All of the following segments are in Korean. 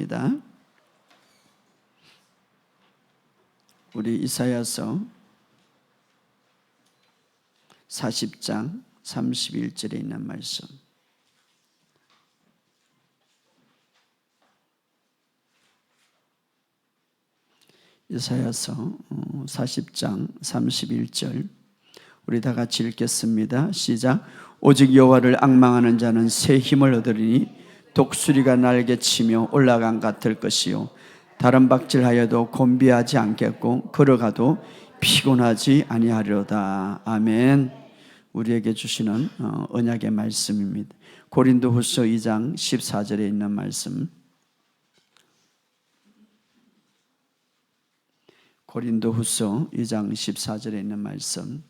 하겠습니다. 우리 이사야서 40장 31절에 있는 말씀. 이사야서 40장 31절 우리 다 같이 읽겠습니다. 시작. 오직 여호와를 앙망하는 자는 새 힘을 얻으리니 독수리가 날개치며 올라간 같을 것이요 다른 박질하여도 곤비하지 않겠고 걸어가도 피곤하지 아니하리로다. 아멘. 우리에게 주시는 언약의 말씀입니다. 고린도후서 2장 14절에 있는 말씀. 고린도후서 2장 14절에 있는 말씀.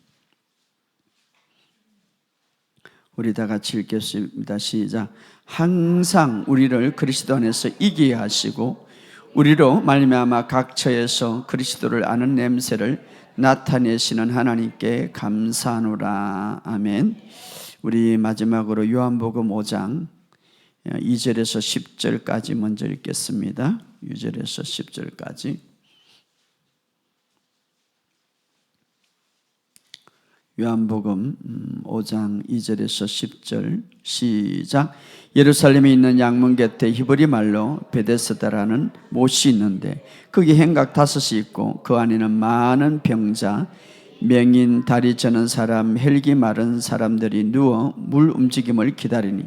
우리 다 같이 읽겠습니다. 시작. 항상 우리를 그리스도 안에서 이기게 하시고 우리로 말미암아 각 처에서 그리스도를 아는 냄새를 나타내시는 하나님께 감사하노라. 아멘. 우리 마지막으로 요한복음 5장 2절에서 10절까지 먼저 읽겠습니다. 2절에서 10절까지. 요한복음 5장 2절에서 10절 시작. 예루살렘에 있는 양문 곁에 히브리 말로 베데스다라는 못이 있는데 거기 행각 5이 있고 그 안에는 많은 병자, 맹인, 다리 저는 사람, 헬기 마른 사람들이 누워 물 움직임을 기다리니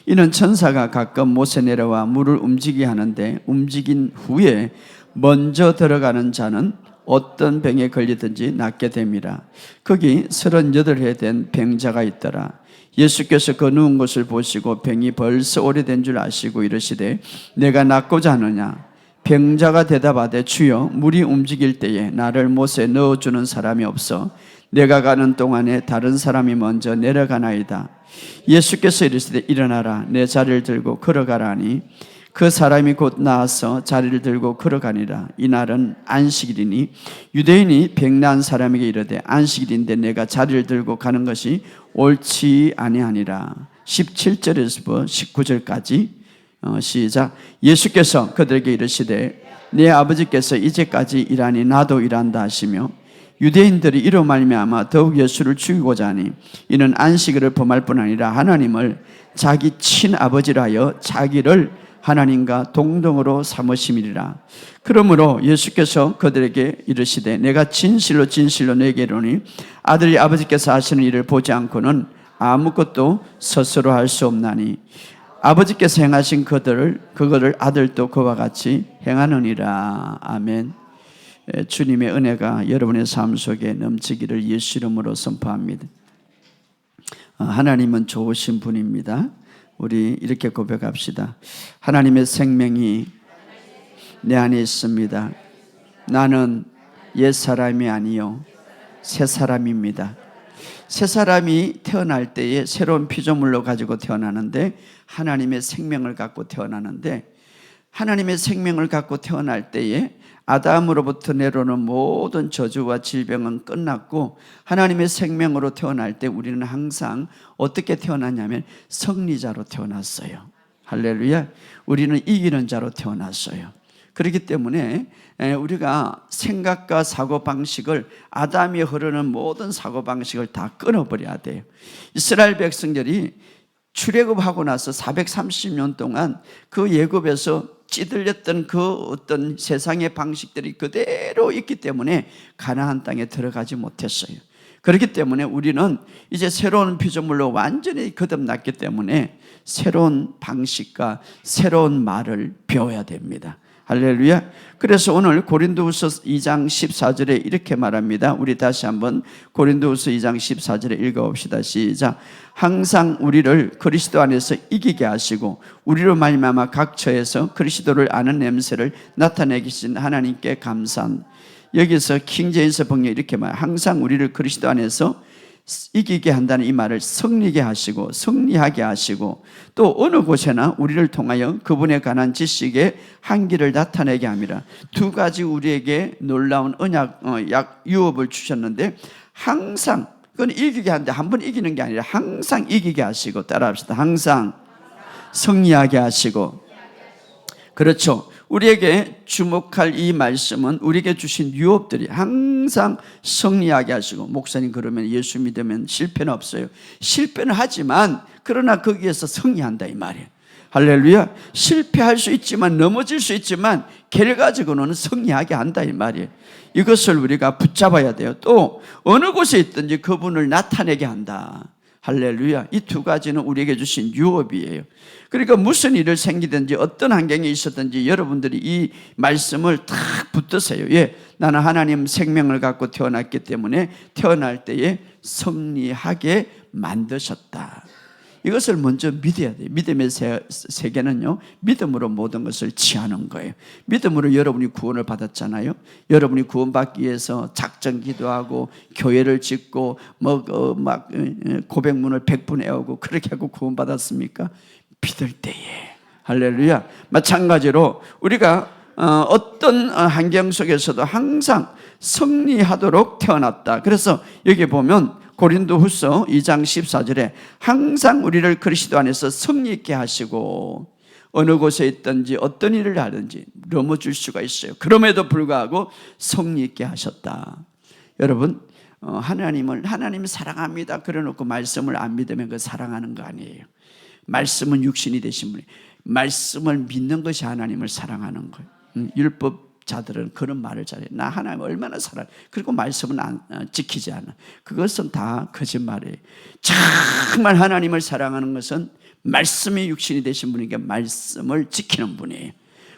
이는 천사가 가끔 못에 내려와 물을 움직이게 하는데 움직인 후에 먼저 들어가는 자는 어떤 병에 걸리든지 낫게 됨이라. 거기 38해 된 병자가 있더라. 예수께서 그 누운 것을 보시고 병이 벌써 오래된 줄 아시고 이르시되 내가 낫고자 하느냐. 병자가 대답하되 주여 물이 움직일 때에 나를 못에 넣어주는 사람이 없어 내가 가는 동안에 다른 사람이 먼저 내려가나이다. 예수께서 이르시되 일어나라 내 자리를 들고 걸어가라 하니 그 사람이 곧 나와서 자리를 들고 걸어가니라. 이날은 안식일이니 유대인이 병난 사람에게 이르되 안식일인데 내가 자리를 들고 가는 것이 옳지 아니하니라. 17절에서 19절까지 시작. 예수께서 그들에게 이르시되 내 아버지께서 이제까지 일하니 나도 일한다 하시며 유대인들이 이로 말미암아 더욱 예수를 죽이고자 하니 이는 안식일을 범할 뿐 아니라 하나님을 자기 친아버지라 하여 자기를 하나님과 동등으로 삼으심이리라. 그러므로 예수께서 그들에게 이르시되 내가 진실로 진실로 너에게 이르노니 아들이 아버지께서 하시는 일을 보지 않고는 아무것도 스스로 할 수 없나니 아버지께서 행하신 그거를 아들도 그와 같이 행하느니라. 아멘. 주님의 은혜가 여러분의 삶 속에 넘치기를 예수 이름으로 선포합니다. 하나님은 좋으신 분입니다. 우리 이렇게 고백합시다. 하나님의 생명이 내 안에 있습니다. 나는 옛사람이 아니요 새 사람입니다. 새 사람이 태어날 때에 새로운 피조물로 가지고 태어나는데 하나님의 생명을 갖고 태어나는데 하나님의 생명을 갖고 태어날 때에 아담으로부터 내려오는 모든 저주와 질병은 끝났고 하나님의 생명으로 태어날 때 우리는 항상 어떻게 태어났냐면 승리자로 태어났어요. 할렐루야. 우리는 이기는 자로 태어났어요. 그렇기 때문에 우리가 생각과 사고방식을 아담이 흐르는 모든 사고방식을 다 끊어버려야 돼요. 이스라엘 백성들이 출애굽하고 나서 430년 동안 그 예굽에서 찌들렸던 그 어떤 세상의 방식들이 그대로 있기 때문에 가나안 땅에 들어가지 못했어요. 그렇기 때문에 우리는 이제 새로운 피조물로 완전히 거듭났기 때문에 새로운 방식과 새로운 말을 배워야 됩니다. 할렐루야. 그래서 오늘 고린도후서 2장 14절에 이렇게 말합니다. 우리 다시 한번 고린도후서 2장 14절에 읽어봅시다. 시작. 항상 우리를 그리스도 안에서 이기게 하시고 우리로 말미암아 각 처에서 그리스도를 아는 냄새를 나타내게 하신 하나님께 감사한. 여기서 킹제임스 번역이 이렇게 말해요. 항상 우리를 그리스도 안에서 이기게 한다는 이 말을 승리게 하시고 승리하게 하시고 또 어느 곳에나 우리를 통하여 그분에 관한 지식의 한계를 나타내게 합니다. 두 가지 우리에게 놀라운 언약, 유업을 주셨는데 항상 그건 이기게 하는데 한 번 이기는 게 아니라 항상 이기게 하시고 따라합시다. 항상 승리하게 하시고 그렇죠. 우리에게 주목할 이 말씀은 우리에게 주신 유업들이 항상 승리하게 하시고, 목사님 그러면 예수 믿으면 실패는 없어요. 실패는 하지만 그러나 거기에서 승리한다 이 말이에요. 할렐루야. 실패할 수 있지만, 넘어질 수 있지만 결과적으로는 승리하게 한다 이 말이에요. 이것을 우리가 붙잡아야 돼요. 또 어느 곳에 있든지 그분을 나타내게 한다. 할렐루야. 이 두 가지는 우리에게 주신 유업이에요. 그러니까 무슨 일을 생기든지 어떤 환경에 있었든지 여러분들이 이 말씀을 탁 붙드세요. 예, 나는 하나님 생명을 갖고 태어났기 때문에 태어날 때에 승리하게 만드셨다. 이것을 먼저 믿어야 돼요. 믿음의 세계는요, 믿음으로 모든 것을 취하는 거예요. 믿음으로 여러분이 구원을 받았잖아요. 여러분이 구원받기 위해서 작전 기도하고 교회를 짓고 고백문을 100분 외우고 그렇게 하고 구원받았습니까? 믿을 때에. 할렐루야. 마찬가지로 우리가 어떤 환경 속에서도 항상 승리하도록 태어났다. 그래서 여기 보면 고린도후서 2장 14절에 항상 우리를 그리스도 안에서 승리 있게 하시고, 어느 곳에 있든지 어떤 일을 하든지 넘어질 수가 있어요. 그럼에도 불구하고 승리 있게 하셨다. 여러분, 하나님 사랑합니다 그래놓고 말씀을 안 믿으면 그 사랑하는 거 아니에요. 말씀은 육신이 되신 분이, 말씀을 믿는 것이 하나님을 사랑하는 거예요. 율법자들은 그런 말을 잘해요. 나 하나님 얼마나 사랑해. 그리고 말씀은 지키지 않아. 그것은 다 거짓말이에요. 정말 하나님을 사랑하는 것은 말씀이 육신이 되신 분에게 말씀을 지키는 분이에요.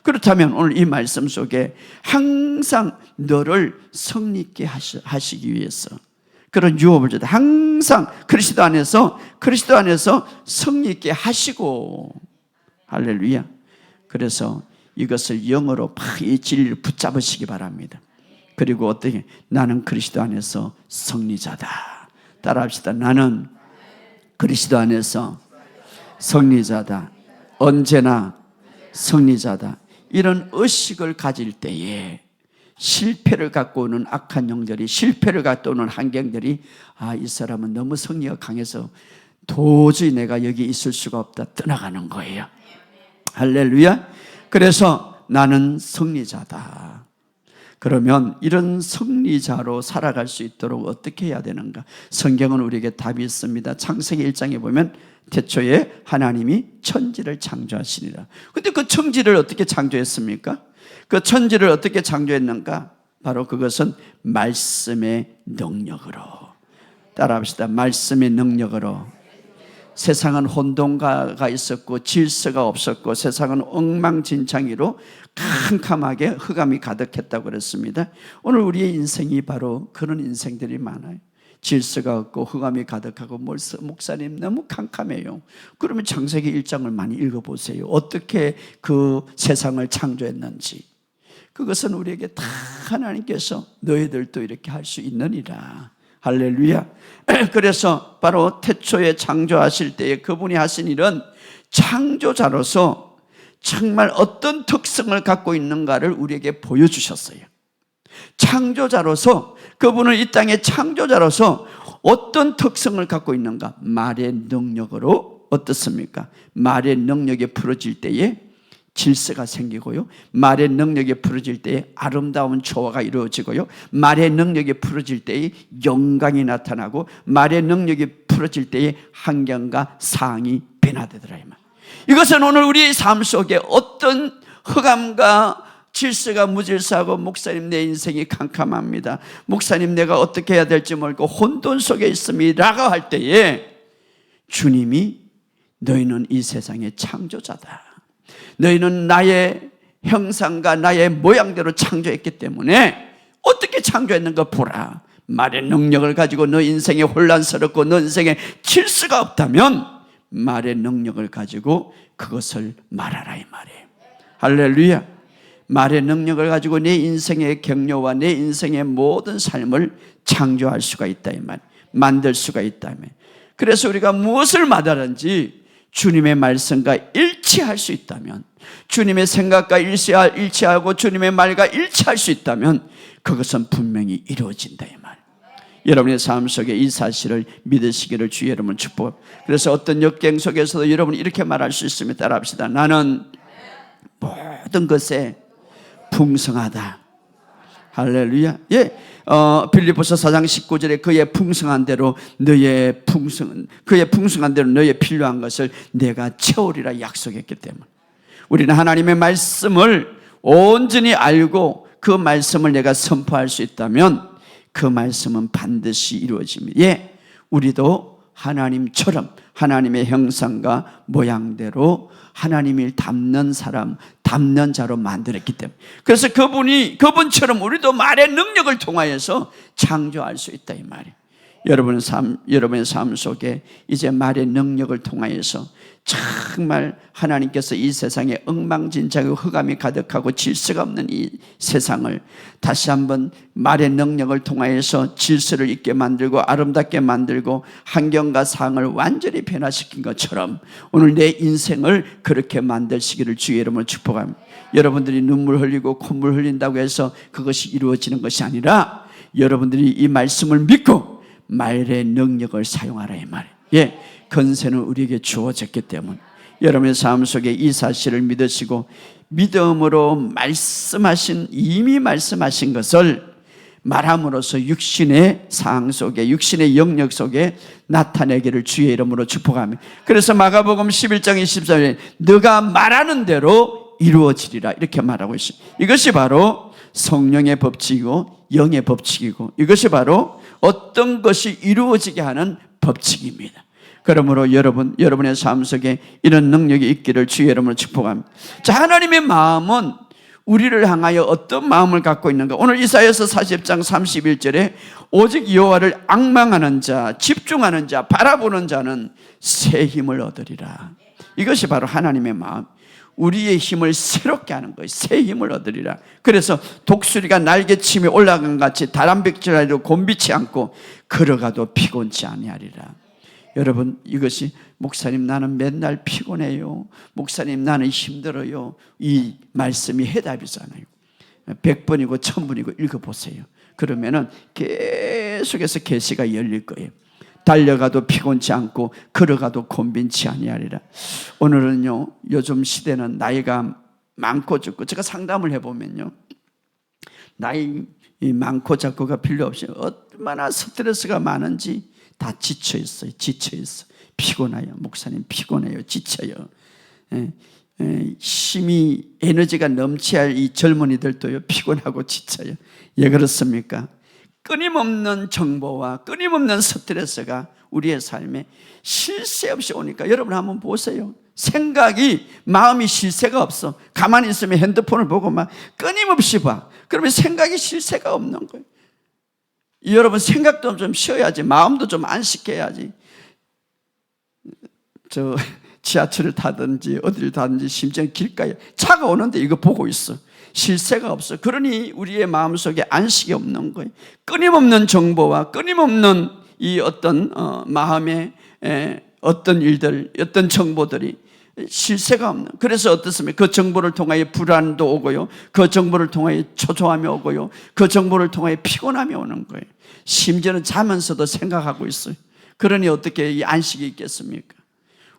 그렇다면 오늘 이 말씀 속에 항상 너를 승리 있게 하시기 위해서 그런 유업을 주다. 항상 그리스도 안에서 승리 있게 하시고. 할렐루야. 그래서 이것을 영어로 이 진리를 붙잡으시기 바랍니다. 그리고 어떻게? 나는 그리스도 안에서 승리자다. 따라합시다. 나는 그리스도 안에서 승리자다. 언제나 승리자다. 이런 의식을 가질 때에 실패를 갖고 오는 악한 영들이, 실패를 갖고 오는 환경들이, 이 사람은 너무 승리가 강해서 도저히 내가 여기 있을 수가 없다, 떠나가는 거예요. 할렐루야. 그래서 나는 승리자다. 그러면 이런 승리자로 살아갈 수 있도록 어떻게 해야 되는가? 성경은 우리에게 답이 있습니다. 창세기 1장에 보면 태초에 하나님이 천지를 창조하시니라. 근데 그 천지를 어떻게 창조했습니까? 그 천지를 어떻게 창조했는가? 바로 그것은 말씀의 능력으로. 따라합시다. 말씀의 능력으로. 세상은 혼돈가가 있었고 질서가 없었고 세상은 엉망진창이로 캄캄하게 흑암이 가득했다고 그랬습니다. 오늘 우리의 인생이 바로 그런 인생들이 많아요. 질서가 없고 흑암이 가득하고, 목사님 너무 캄캄해요. 그러면 창세기 1장을 많이 읽어보세요. 어떻게 그 세상을 창조했는지. 그것은 우리에게 다 하나님께서 너희들도 이렇게 할 수 있느니라. 할렐루야. 그래서 바로 태초에 창조하실 때에 그분이 하신 일은 창조자로서 정말 어떤 특성을 갖고 있는가를 우리에게 보여주셨어요. 창조자로서, 그분은 이 땅의 창조자로서 어떤 특성을 갖고 있는가? 말의 능력으로. 어떻습니까? 말의 능력이 풀어질 때에 질서가 생기고요, 말의 능력이 풀어질 때에 아름다운 조화가 이루어지고요, 말의 능력이 풀어질 때에 영광이 나타나고, 말의 능력이 풀어질 때에 환경과 상황이 변화되더라 이 말. 이것은 오늘 우리 삶 속에 어떤 흑암과 질서가 무질서하고, 목사님 내 인생이 캄캄합니다, 목사님 내가 어떻게 해야 될지 모르고 혼돈 속에 있습니다라고 할 때에 주님이 너희는 이 세상의 창조자다, 너희는 나의 형상과 나의 모양대로 창조했기 때문에 어떻게 창조했는가 보라. 말의 능력을 가지고 너 인생에 혼란스럽고 너 인생에 질서가 없다면 말의 능력을 가지고 그것을 말하라 이 말이에요. 할렐루야. 말의 능력을 가지고 내 인생의 격려와 내 인생의 모든 삶을 창조할 수가 있다 이 말, 만들 수가 있다며. 그래서 우리가 무엇을 말하는지 주님의 말씀과 일치할 수 있다면, 주님의 생각과 일치하고 주님의 말과 일치할 수 있다면 그것은 분명히 이루어진다 이 말. 여러분의 삶 속에 이 사실을 믿으시기를 주 여러분 축복. 그래서 어떤 역경 속에서도 여러분이 이렇게 말할 수 있습니다. 따라합시다. 나는 모든 것에 풍성하다. 할렐루야. 예. 빌립보서 4장 19절에 그의 풍성한 대로 그의 풍성한 대로 너의 필요한 것을 내가 채우리라 약속했기 때문에 우리는 하나님의 말씀을 온전히 알고 그 말씀을 내가 선포할 수 있다면 그 말씀은 반드시 이루어집니다. 예. 우리도 하나님처럼 하나님의 형상과 모양대로 하나님을 닮는 사람, 닮는 자로 만들었기 때문에 그래서 그분처럼 우리도 말의 능력을 통하여서 창조할 수 있다 이 말이에요. 여러분의 삶 속에 이제 말의 능력을 통하여서 정말 하나님께서 이 세상에 엉망진창하고 흑암이 가득하고 질서가 없는 이 세상을 다시 한번 말의 능력을 통하여서 질서를 있게 만들고 아름답게 만들고 환경과 상을 완전히 변화시킨 것처럼 오늘 내 인생을 그렇게 만드시기를 주의 이름으로 축복합니다. 여러분들이 눈물 흘리고 콧물 흘린다고 해서 그것이 이루어지는 것이 아니라 여러분들이 이 말씀을 믿고 말의 능력을 사용하라 이 말이에요. 예, 건세는 우리에게 주어졌기 때문에 여러분의 삶 속에 이 사실을 믿으시고 믿음으로 이미 말씀하신 것을 말함으로써 육신의 상황 속에 육신의 영역 속에 나타내기를 주의 이름으로 축복합니다. 그래서 마가복음 11장 24절에 너가 말하는 대로 이루어지리라 이렇게 말하고 있어요. 이것이 바로 성령의 법칙이고 영의 법칙이고 이것이 바로 어떤 것이 이루어지게 하는 법칙입니다. 그러므로 여러분의 삶 속에 이런 능력이 있기를 주의 이름으로 축복합니다. 자, 하나님의 마음은 우리를 향하여 어떤 마음을 갖고 있는가? 오늘 이사야서 40장 31절에 오직 여호와를 앙망하는 자, 집중하는 자, 바라보는 자는 새 힘을 얻으리라. 이것이 바로 하나님의 마음. 우리의 힘을 새롭게 하는 거예요. 새 힘을 얻으리라. 그래서 독수리가 날개침이 올라간 같이 다람쥐라도 곤비치 않고 걸어가도 피곤치 아니하리라. 여러분, 이것이 목사님 나는 맨날 피곤해요, 목사님 나는 힘들어요, 이 말씀이 해답이잖아요. 100번이고 1000번이고 읽어보세요. 그러면은 계속해서 계시가 열릴 거예요. 달려가도 피곤치 않고 걸어가도 곤빈치 아니하리라. 오늘은요, 요즘 시대는 나이가 많고 적고, 제가 상담을 해보면요, 나이 많고 적고가 필요 없이 얼마나 스트레스가 많은지 다 지쳐있어요. 피곤해요. 목사님 피곤해요. 지쳐요. 힘이 에너지가 넘쳐야 할 이 젊은이들도요 피곤하고 지쳐요. 왜 그렇습니까? 끊임없는 정보와 끊임없는 스트레스가 우리의 삶에 쉴 새 없이 오니까 여러분 한번 보세요. 마음이 쉴 새가 없어. 가만히 있으면 핸드폰을 보고 막 끊임없이 봐. 그러면 생각이 쉴 새가 없는 거예요. 여러분 생각도 좀 쉬어야지, 마음도 좀 안식해야지. 저 지하철을 타든지 어디를 타든지 심지어 길가에 차가 오는데 이거 보고 있어. 쉴 새가 없어. 그러니 우리의 마음속에 안식이 없는 거예요. 끊임없는 정보와 끊임없는 이 어떤 마음의 어떤 일들, 어떤 정보들이 쉴 새가 없는. 그래서 어떻습니까? 그 정보를 통하여 불안도 오고요, 그 정보를 통하여 초조함이 오고요, 그 정보를 통하여 피곤함이 오는 거예요. 심지어는 자면서도 생각하고 있어요. 그러니 어떻게 이 안식이 있겠습니까?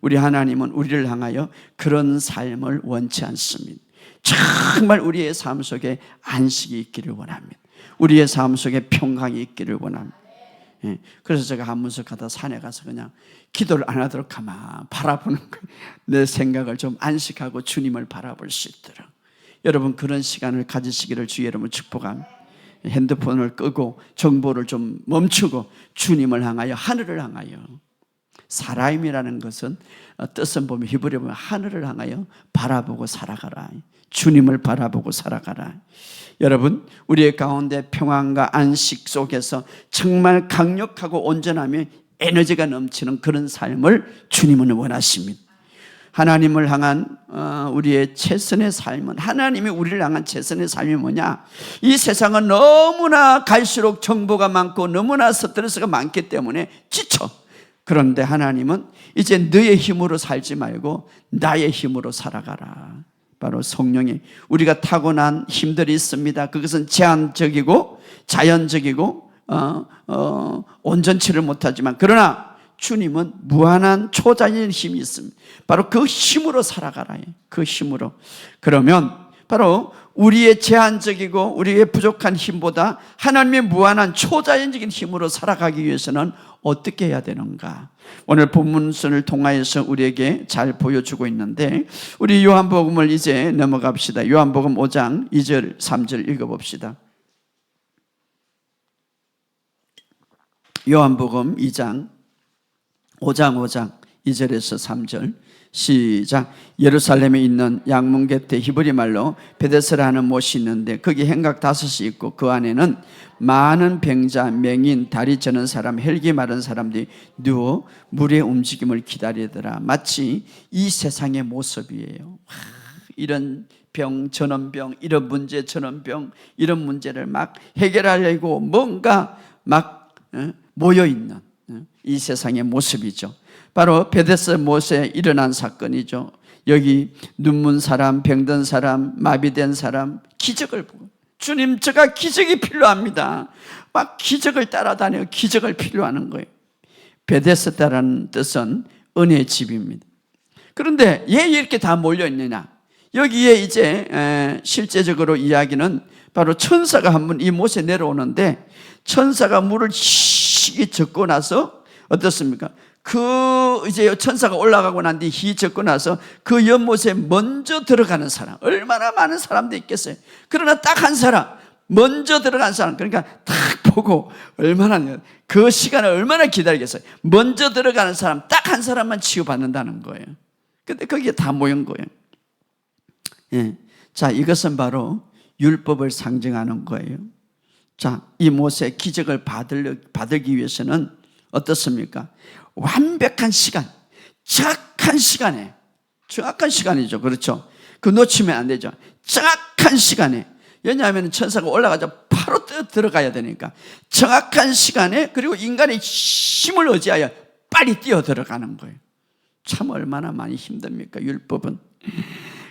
우리 하나님은 우리를 향하여 그런 삶을 원치 않습니다. 정말 우리의 삶 속에 안식이 있기를 원합니다. 우리의 삶 속에 평강이 있기를 원합니다. 그래서 제가 한 번씩 가다 산에 가서 그냥 기도를 안 하도록 가만 바라보는 거예요. 내 생각을 좀 안식하고 주님을 바라볼 수 있도록. 여러분 그런 시간을 가지시기를 주의 이름으로 축복합니다. 핸드폰을 끄고 정보를 좀 멈추고 주님을 향하여, 하늘을 향하여. 사라임이라는 것은 뜻은 보면 히브리어 보면 하늘을 향하여 바라보고 살아가라. 주님을 바라보고 살아가라. 여러분 우리의 가운데 평안과 안식 속에서 정말 강력하고 온전하며 에너지가 넘치는 그런 삶을 주님은 원하십니다. 하나님을 향한 우리의 최선의 삶은, 하나님이 우리를 향한 최선의 삶이 뭐냐? 이 세상은 너무나 갈수록 정보가 많고 너무나 스트레스가 많기 때문에 지쳐. 그런데 하나님은 이제 너의 힘으로 살지 말고 나의 힘으로 살아가라. 바로 성령이, 우리가 타고난 힘들이 있습니다. 그것은 제한적이고 자연적이고 온전치를 못하지만, 그러나 주님은 무한한 초자연의 힘이 있습니다. 바로 그 힘으로 살아가라. 그 힘으로. 그러면 바로 우리의 제한적이고 우리의 부족한 힘보다 하나님의 무한한 초자연적인 힘으로 살아가기 위해서는 어떻게 해야 되는가? 오늘 본문을 통하여서 우리에게 잘 보여주고 있는데, 우리 요한복음을 이제 넘어갑시다. 요한복음 5장 2절 3절 읽어봅시다. 요한복음 5장 5장 2절에서 3절 시작. 예루살렘에 있는 양문 곁에 히브리 말로 베데스라 하는 못이 있는데 거기 행각 5이 있고 그 안에는 많은 병자, 맹인, 다리 저는 사람, 혈기 마른 사람들이 누워 물의 움직임을 기다리더라. 마치 이 세상의 모습이에요. 이런 병, 저런 병, 이런 문제, 저런 병, 이런 문제를 막 해결하려고 뭔가 막 모여있는 이 세상의 모습이죠. 바로 베데스다 못에 일어난 사건이죠. 여기 눈문 사람, 병든 사람, 마비된 사람 기적을 보고, 주님 제가 기적이 필요합니다. 막 기적을 따라다녀 기적을 필요하는 거예요. 베데스다라는 뜻은 은혜의 집입니다. 그런데 왜 이렇게 다 몰려 있느냐? 여기에 이제 실제적으로 이야기는 바로 천사가 한 번 이 못에 내려오는데, 천사가 물을 시기 젓고 나서 어떻습니까? 그 이제 천사가 올라가고 난 뒤 희 젓고 나서 그 연못에 먼저 들어가는 사람, 얼마나 많은 사람도 있겠어요. 그러나 딱 한 사람, 먼저 들어간 사람, 그러니까 딱 보고 얼마나 그 시간을 얼마나 기다리겠어요. 먼저 들어가는 사람 딱 한 사람만 치유받는다는 거예요. 근데 거기에 다 모인 거예요. 예. 자, 이것은 바로 율법을 상징하는 거예요. 자, 이 모세 기적을 받기 위해서는 어떻습니까? 완벽한 시간, 정확한 시간에, 정확한 시간이죠. 그렇죠? 그 놓치면 안 되죠. 정확한 시간에. 왜냐하면 천사가 올라가자 바로 들어가야 되니까 정확한 시간에, 그리고 인간의 힘을 의지하여 빨리 뛰어 들어가는 거예요. 참 얼마나 많이 힘듭니까, 율법은.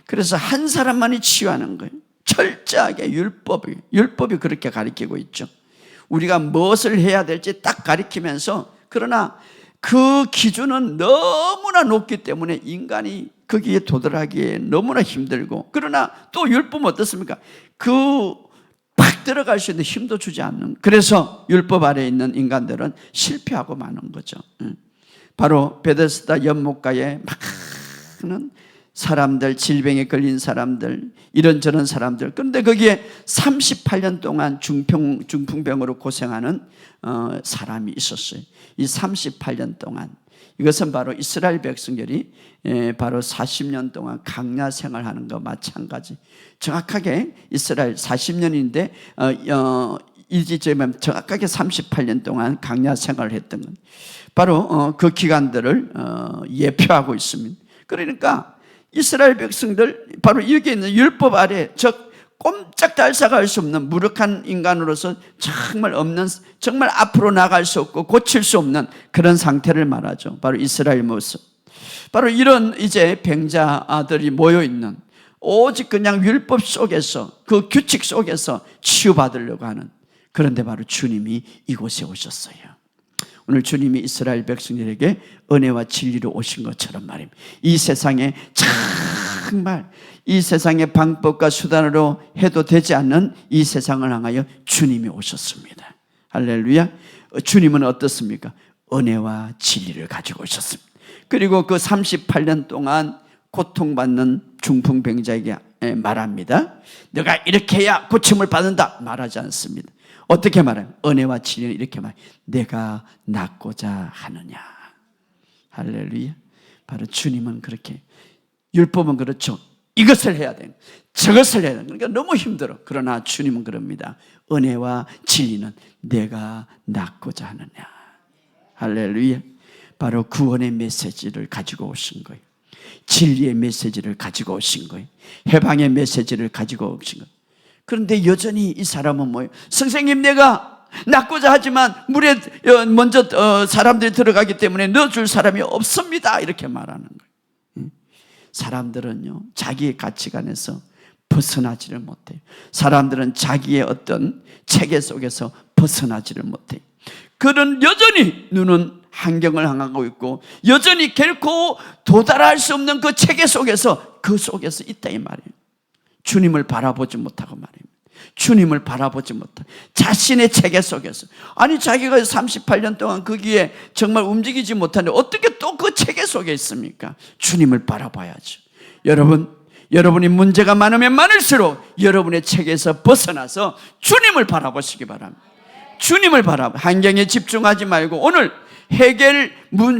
그래서 한 사람만이 치유하는 거예요. 철저하게 율법이 그렇게 가리키고 있죠. 우리가 무엇을 해야 될지 딱 가리키면서, 그러나 그 기준은 너무나 높기 때문에 인간이 거기에 도달하기에 너무나 힘들고, 그러나 또 율법은 어떻습니까? 팍 들어갈 수 있는 힘도 주지 않는, 그래서 율법 아래에 있는 인간들은 실패하고 마는 거죠. 바로 베데스다 연못가에 많은 사람들, 질병에 걸린 사람들, 이런저런 사람들, 그런데 거기에 38년 동안 중풍병으로 고생하는 사람이 있었어요. 이 38년 동안, 이것은 바로 이스라엘 백성들이 바로 40년 동안 강야 생활하는 것 마찬가지. 정확하게 이스라엘 40년인데 일지점에 정확하게 38년 동안 강야 생활을 했던 것, 바로 그 기간들을 예표하고 있습니다. 그러니까 이스라엘 백성들, 바로 여기에 있는 율법 아래, 즉 꼼짝달싹할 수 없는 무력한 인간으로서 정말 앞으로 나갈 수 없고 고칠 수 없는 그런 상태를 말하죠. 바로 이스라엘 모습. 바로 이런 이제 병자들이 모여 있는, 오직 그냥 율법 속에서, 그 규칙 속에서 치유받으려고 하는, 그런데 바로 주님이 이곳에 오셨어요. 오늘 주님이 이스라엘 백성들에게 은혜와 진리로 오신 것처럼 말입니다. 이 세상에 정말 이 세상의 방법과 수단으로 해도 되지 않는 이 세상을 향하여 주님이 오셨습니다. 할렐루야. 주님은 어떻습니까? 은혜와 진리를 가지고 오셨습니다. 그리고 그 38년 동안 고통받는 중풍병자에게 말합니다. 너가 이렇게 해야 고침을 받는다 말하지 않습니다. 어떻게 말해요? 은혜와 진리는 이렇게 말해요. 내가 낫고자 하느냐. 할렐루야. 바로 주님은 그렇게, 율법은 그렇죠. 이것을 해야 돼, 저것을 해야 돼. 그러니까 너무 힘들어. 그러나 주님은 그럽니다. 은혜와 진리는 내가 낫고자 하느냐. 할렐루야. 바로 구원의 메시지를 가지고 오신 거예요. 진리의 메시지를 가지고 오신 거예요. 해방의 메시지를 가지고 오신 거예요. 그런데 여전히 이 사람은 뭐예요? 선생님, 내가 낫고자 하지만 물에 먼저 사람들이 들어가기 때문에 넣어줄 사람이 없습니다, 이렇게 말하는 거예요. 사람들은요, 자기의 가치관에서 벗어나지를 못해요. 사람들은 자기의 어떤 체계 속에서 벗어나지를 못해요. 그는 여전히 눈은 환경을 향하고 있고, 여전히 결코 도달할 수 없는 그 체계 속에서, 그 속에서 있다 이 말이에요. 주님을 바라보지 못하고 말입니다. 주님을 바라보지 못하고 자신의 체계 속에서, 아니 자기가 38년 동안 거기에 정말 움직이지 못하는데 어떻게 또 그 체계 속에 있습니까? 주님을 바라봐야죠. 여러분이 문제가 많으면 많을수록 여러분의 체계에서 벗어나서 주님을 바라보시기 바랍니다. 주님을 바라봐. 환경에 집중하지 말고 오늘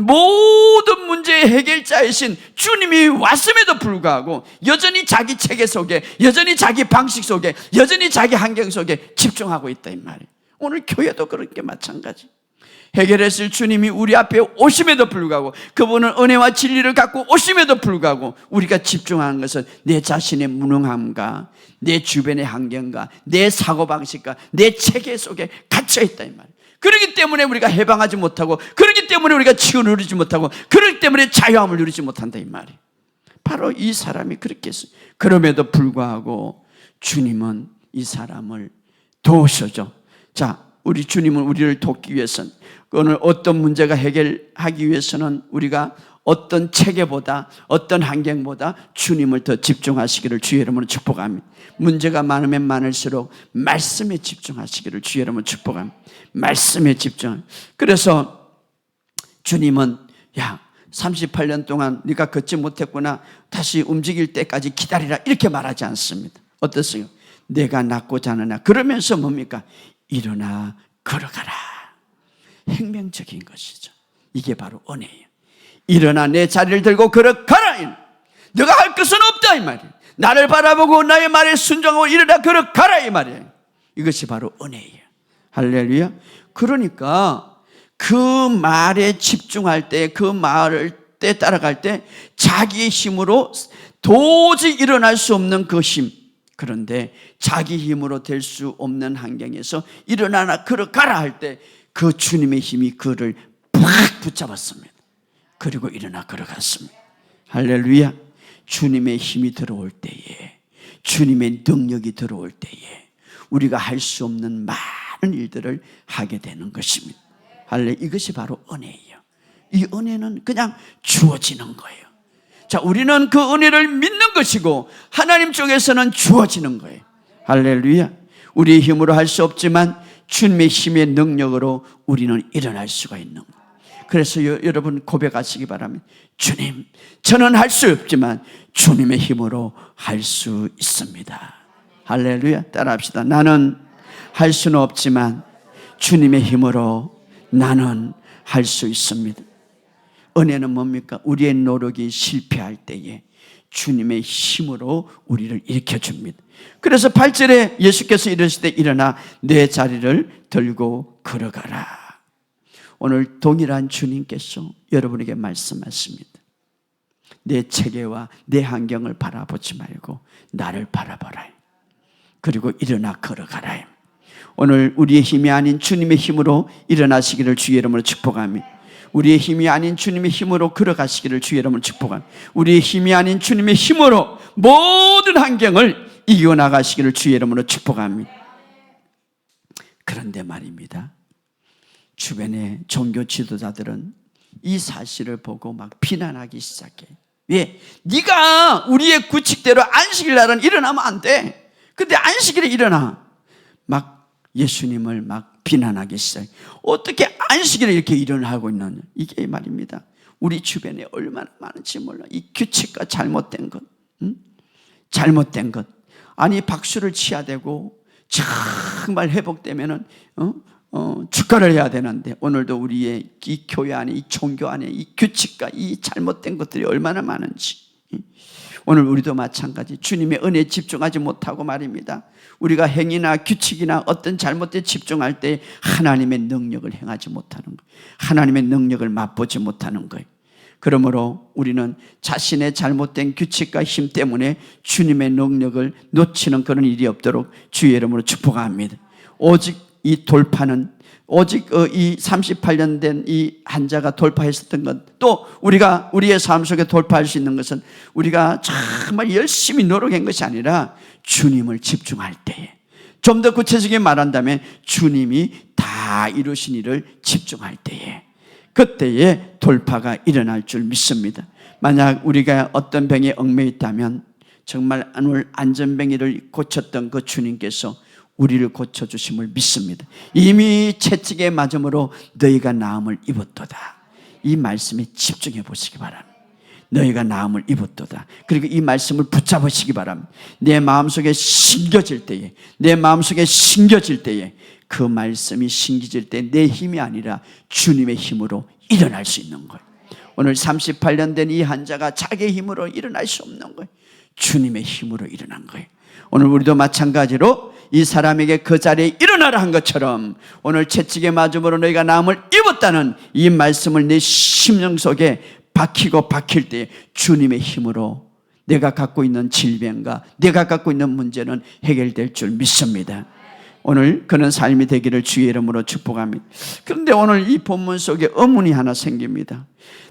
모든 문제의 해결자이신 주님이 왔음에도 불구하고 여전히 자기 체계 속에, 여전히 자기 방식 속에, 여전히 자기 환경 속에 집중하고 있다 이 말이에요. 오늘 교회도 그런 게 마찬가지. 해결했을 주님이 우리 앞에 오심에도 불구하고, 그분은 은혜와 진리를 갖고 오심에도 불구하고 우리가 집중하는 것은 내 자신의 무능함과 내 주변의 환경과 내 사고방식과 내 체계 속에 갇혀있다 이 말이에요. 그렇기 때문에 우리가 해방하지 못하고, 그렇기 때문에 우리가 치유를 누리지 못하고, 그렇기 때문에 자유함을 누리지 못한다 이 말이에요. 바로 이 사람이 그렇게 했어요. 그럼에도 불구하고 주님은 이 사람을 도우셔죠. 자, 우리 주님은 우리를 돕기 위해서는, 오늘 어떤 문제가 해결하기 위해서는 우리가 어떤 체계보다, 어떤 환경보다 주님을 더 집중하시기를 주의 이름으로 축복합니다. 문제가 많으면 많을수록 말씀에 집중하시기를 주의 이름으로 축복합니다. 말씀에 집중. 그래서 주님은 38년 동안 네가 걷지 못했구나, 다시 움직일 때까지 기다리라, 이렇게 말하지 않습니다. 어떻어요? 내가 낫고 자느냐 그러면서 뭡니까? 일어나 걸어가라. 행명적인 것이죠. 이게 바로 은혜예요. 일어나 내 자리를 들고 걸어가라. 너가 할 것은 없다 이 말이에요. 나를 바라보고 나의 말에 순종하고 일어나 걸어가라 이 말이에요. 이것이 바로 은혜예요. 할렐루야. 그러니까 그 말에 집중할 때, 그 말을 때 따라갈 때 자기의 힘으로 도저히 일어날 수 없는 그 힘, 그런데 자기 힘으로 될 수 없는 환경에서 일어나나 걸어가라 할 때 그 주님의 힘이 그를 팍 붙잡았습니다. 그리고 일어나 걸어갔습니다. 할렐루야. 주님의 힘이 들어올 때에, 주님의 능력이 들어올 때에 우리가 할 수 없는 많은 일들을 하게 되는 것입니다. 할렐루야. 이것이 바로 은혜예요. 이 은혜는 그냥 주어지는 거예요. 자, 우리는 그 은혜를 믿는 것이고 하나님 쪽에서는 주어지는 거예요. 할렐루야. 우리의 힘으로 할 수 없지만 주님의 힘의 능력으로 우리는 일어날 수가 있는 거예요. 그래서 여러분 고백하시기 바랍니다. 주님, 저는 할 수 없지만 주님의 힘으로 할 수 있습니다. 할렐루야. 따라합시다. 나는 할 수는 없지만 주님의 힘으로 나는 할 수 있습니다. 은혜는 뭡니까? 우리의 노력이 실패할 때에 주님의 힘으로 우리를 일으켜줍니다. 그래서 8절에 예수께서 이르실 때 일어나 내 자리를 들고 걸어가라. 오늘 동일한 주님께서 여러분에게 말씀하십니다. 내 체계와 내 환경을 바라보지 말고 나를 바라보라. 그리고 일어나 걸어가라. 오늘 우리의 힘이 아닌 주님의 힘으로 일어나시기를 주의 이름으로 축복합니다. 우리의 힘이 아닌 주님의 힘으로 걸어가시기를 주의 이름으로 축복합니다. 우리의 힘이 아닌 주님의 힘으로 모든 환경을 이겨나가시기를 주의 이름으로 축복합니다. 그런데 말입니다, 주변의 종교 지도자들은 이 사실을 보고 막 비난하기 시작해. 왜? 네가 우리의 규칙대로 안식일 날은 일어나면 안 돼. 근데 안식일에 일어나. 막 예수님을 막 비난하기 시작해. 어떻게 안식일에 이렇게 일어나고 있느냐. 이게 말입니다, 우리 주변에 얼마나 많은지 몰라. 이 규칙과 잘못된 것, 잘못된 것. 아니 박수를 치야 되고 정말 회복되면은 축가를 해야 되는데 오늘도 우리의 이 교회 안에, 이 종교 안에 이 규칙과 이 잘못된 것들이 얼마나 많은지. 오늘 우리도 마찬가지 주님의 은혜에 집중하지 못하고 말입니다, 우리가 행위나 규칙이나 어떤 잘못에 집중할 때 하나님의 능력을 행하지 못하는 거예요. 하나님의 능력을 맛보지 못하는 거예요. 그러므로 우리는 자신의 잘못된 규칙과 힘 때문에 주님의 능력을 놓치는 그런 일이 없도록 주의 이름으로 축복합니다. 오직 이 돌파는, 오직 이 38년 된 이 환자가 돌파했었던 것, 또 우리가 우리의 삶 속에 돌파할 수 있는 것은 우리가 정말 열심히 노력한 것이 아니라 주님을 집중할 때에, 좀 더 구체적인 말한다면 주님이 다 이루신 일을 집중할 때에, 그때에 돌파가 일어날 줄 믿습니다. 만약 우리가 어떤 병에 얽매여 있다면 정말 오늘 안전뱅이를 고쳤던 그 주님께서 우리를 고쳐주심을 믿습니다. 이미 채찍에 맞음으로 너희가 나음을 입었도다. 이 말씀에 집중해 보시기 바랍니다. 너희가 나음을 입었도다. 그리고 이 말씀을 붙잡으시기 바랍니다. 내 마음속에 신겨질 때에, 내 마음속에 신겨질 때에, 그 말씀이 신겨질 때 내 힘이 아니라 주님의 힘으로 일어날 수 있는 거예요. 오늘 38년 된 이 환자가 자기의 힘으로 일어날 수 없는 거예요. 주님의 힘으로 일어난 거예요. 오늘 우리도 마찬가지로 이 사람에게 그 자리에 일어나라 한 것처럼 오늘 채찍에 맞음으로 너희가 나음을 입었다는 이 말씀을 내 심령 속에 박힐 때 주님의 힘으로 내가 갖고 있는 질병과 내가 갖고 있는 문제는 해결될 줄 믿습니다. 오늘 그런 삶이 되기를 주의 이름으로 축복합니다. 그런데 오늘 이 본문 속에 의문이 하나 생깁니다.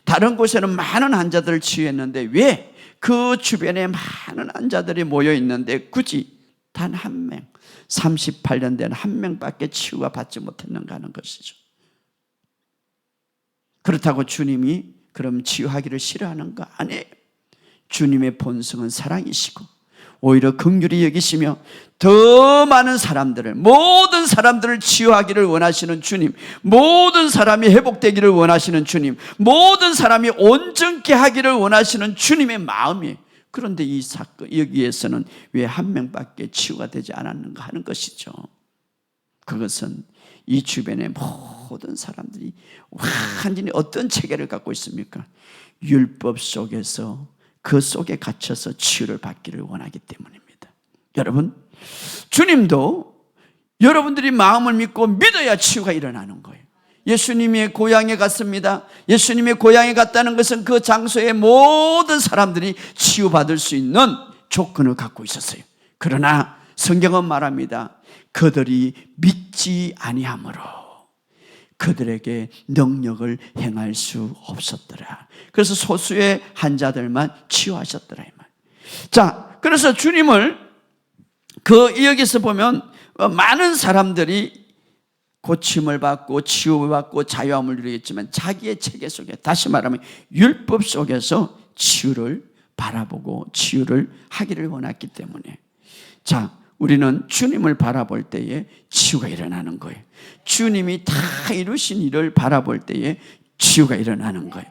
다른 곳에는 많은 환자들을 치유했는데 왜 그 주변에 많은 환자들이 모여 있는데 굳이 단 한 명, 38년 된 한 명밖에 치유가 받지 못했는가 하는 것이죠. 그렇다고 주님이 그럼 치유하기를 싫어하는가? 아니에요. 주님의 본성은 사랑이시고 오히려 긍휼히 여기시며 더 많은 사람들을, 모든 사람들을 치유하기를 원하시는 주님, 모든 사람이 회복되기를 원하시는 주님, 모든 사람이 온전케 하기를 원하시는 주님의 마음이에요. 그런데 이 사건 여기에서는 왜 한 명밖에 치유가 되지 않았는가 하는 것이죠. 그것은 이 주변의 모든 사람들이 완전히 어떤 체계를 갖고 있습니까? 율법 속에서 그 속에 갇혀서 치유를 받기를 원하기 때문입니다. 여러분, 주님도 여러분들이 마음을 믿고 믿어야 치유가 일어나는 거예요. 예수님의 고향에 갔습니다. 예수님의 고향에 갔다는 것은 그 장소의 모든 사람들이 치유받을 수 있는 조건을 갖고 있었어요. 그러나 성경은 말합니다. 그들이 믿지 아니하므로 그들에게 능력을 행할 수 없었더라. 그래서 소수의 환자들만 치유하셨더라 이 말. 자, 그래서 주님을 여기서 보면 많은 사람들이 고침을 받고 치유를 받고 자유함을 누리겠지만 자기의 체계 속에, 다시 말하면 율법 속에서 치유를 바라보고 치유를 하기를 원했기 때문에, 자, 우리는 주님을 바라볼 때에 치유가 일어나는 거예요. 주님이 다 이루신 일을 바라볼 때에 치유가 일어나는 거예요.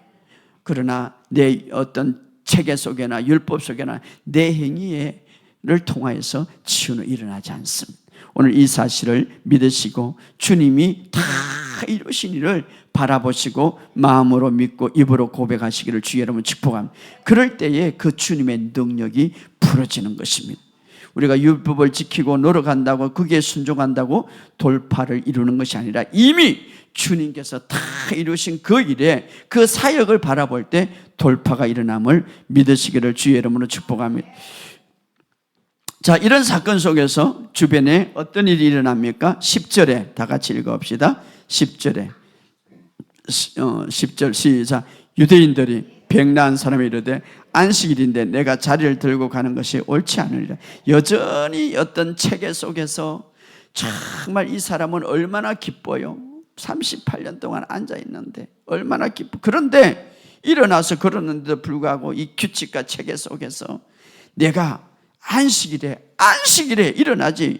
그러나 내 어떤 체계 속에나 율법 속에나 내 행위를 통하여서 치유는 일어나지 않습니다. 오늘 이 사실을 믿으시고 주님이 다 이루신 일을 바라보시고 마음으로 믿고 입으로 고백하시기를 주의 여러분 축복합니다. 그럴 때에 그 주님의 능력이 풀어지는 것입니다. 우리가 율법을 지키고 노력한다고 거기에 순종한다고 돌파를 이루는 것이 아니라 이미 주님께서 다 이루신 그 일에 그 사역을 바라볼 때 돌파가 일어남을 믿으시기를 주의 이름으로 축복합니다. 자, 이런 사건 속에서 주변에 어떤 일이 일어납니까? 10절에 다 같이 읽어봅시다. 10절에 10절 시작. 유대인들이 병나은 사람이 이르되 안식일인데 내가 자리를 들고 가는 것이 옳지 않으리라. 여전히 어떤 체계 속에서 정말 이 사람은 얼마나 기뻐요. 38년 동안 앉아있는데 얼마나 기뻐. 그런데 일어나서 걸었는데도 불구하고 이 규칙과 체계 속에서 내가 안식일에 일어나지